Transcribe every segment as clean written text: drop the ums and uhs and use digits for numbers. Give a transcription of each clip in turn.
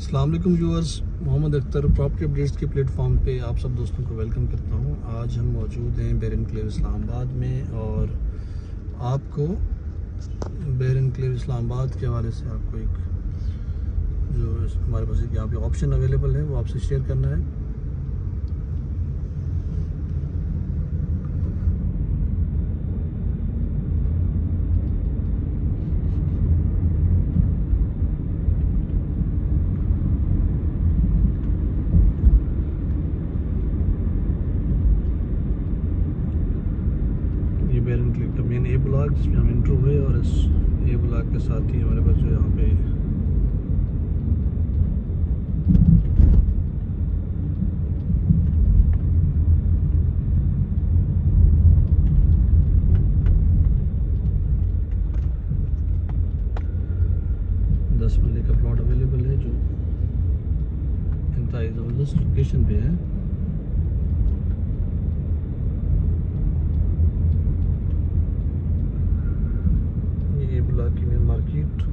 अस्सलाम वालेकुम viewers, Mohammad Akhtar property updates के प्लेटफॉर्म पे आप सब दोस्तों को वेलकम करता हूँ। आज हम मौजूद हैं बेर एनक्लेव इस्लामाबाद में और आपको बेर एनक्लेव इस्लामाबाद के हवाले से आपको एक जो हमारे पास यहाँ पे ऑप्शन अवेलेबल है वो आपसे शेयर करना है। बेर एनक्लेव का मेन ए ब्लॉक जिसमें हम इंट्रो हुए और इस ए ब्लॉक के साथ ही हमारे पास जो यहाँ पे दस मरले का प्लॉट अवेलेबल है जो इंतहाई ज़बरदस्त लोकेशन पे है। ब्लॉक की मेन मार्केट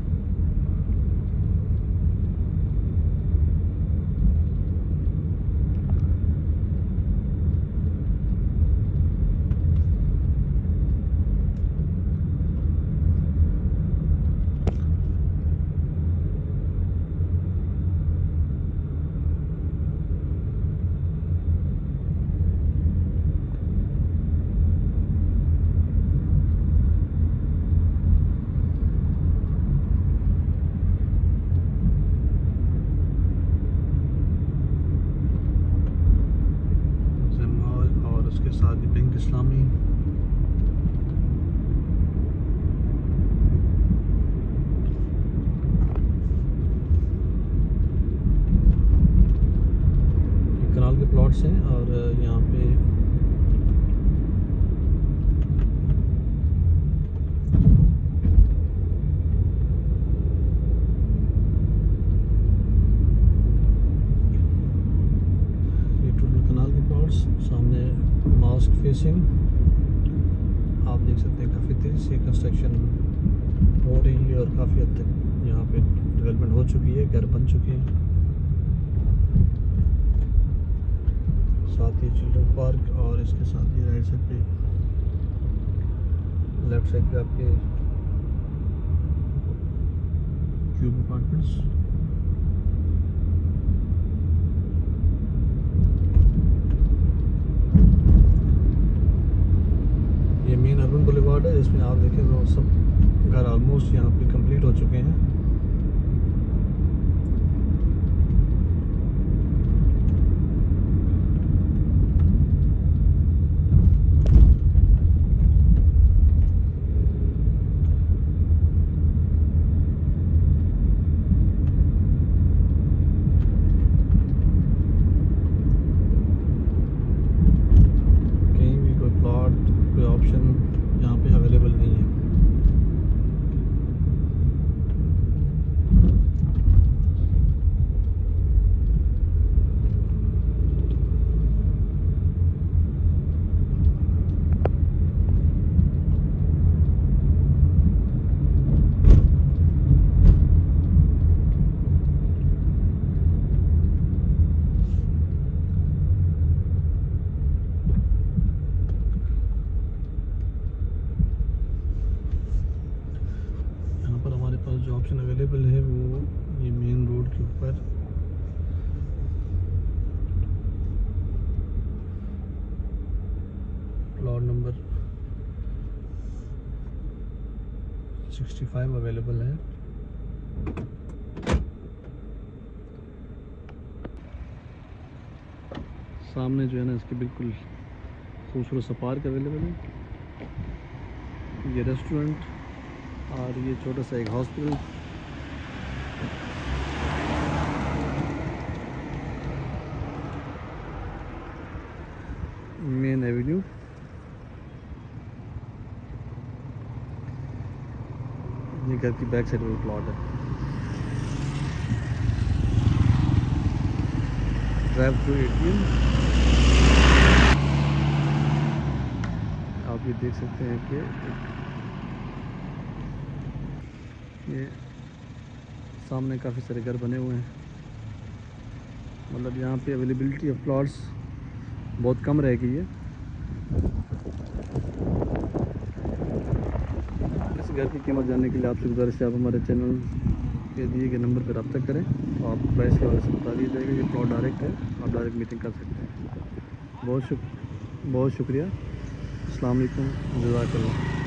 के साथ ही बैंक इस्लामी कनाल के प्लॉट्स हैं और यहाँ पे ये टोटल कनाल के प्लॉट्स सामने मास्क फेसिंग आप देख सकते हैं। काफ़ी तेज़ी से कंस्ट्रक्शन हो रही है और काफ़ी हद तक यहाँ पे डेवलपमेंट हो चुकी है, घर बन चुके हैं। साथ ही चिल्ड्रन पार्क और इसके साथ ही राइट साइड पे लेफ्ट साइड पे आपके क्यूब अपार्टमेंट्स। ये मेन अर्बन बुलेवार्ड है जिसमें आप देखें तो सब घर ऑलमोस्ट यहाँ पे कंप्लीट हो चुके हैं। ऑप्शन यहाँ पे अवेलेबल नहीं है। जो ऑप्शन अवेलेबल है वो ये मेन रोड के ऊपर प्लॉट नंबर 65 अवेलेबल है। सामने जो है ना इसके बिल्कुल खूबसूरत सा पार्क अवेलेबल है, ये रेस्टोरेंट और ये छोटा सा एक हॉस्पिटल। मेन एवेन्यू ये घर की बैक साइड में प्लॉट है। ड्राइव थ्रू एटीएम आप ये देख सकते हैं कि ये सामने काफ़ी सारे घर बने हुए हैं। मतलब यहाँ पे अवेलेबिलिटी ऑफ प्लॉट्स बहुत कम रह गई है। इस घर की कीमत जानने के लिए आपसे गुजारिश है आप हमारे चैनल के दिए गए नंबर पर रब्ता करें, तो आप प्राइस के बारे से बता दिया जाएगा। ये प्लॉट डायरेक्ट है, आप डायरेक्ट मीटिंग कर सकते हैं। बहुत शुक्रिया। अस्सलाम वालेकुम, जज़ाकल्लाह।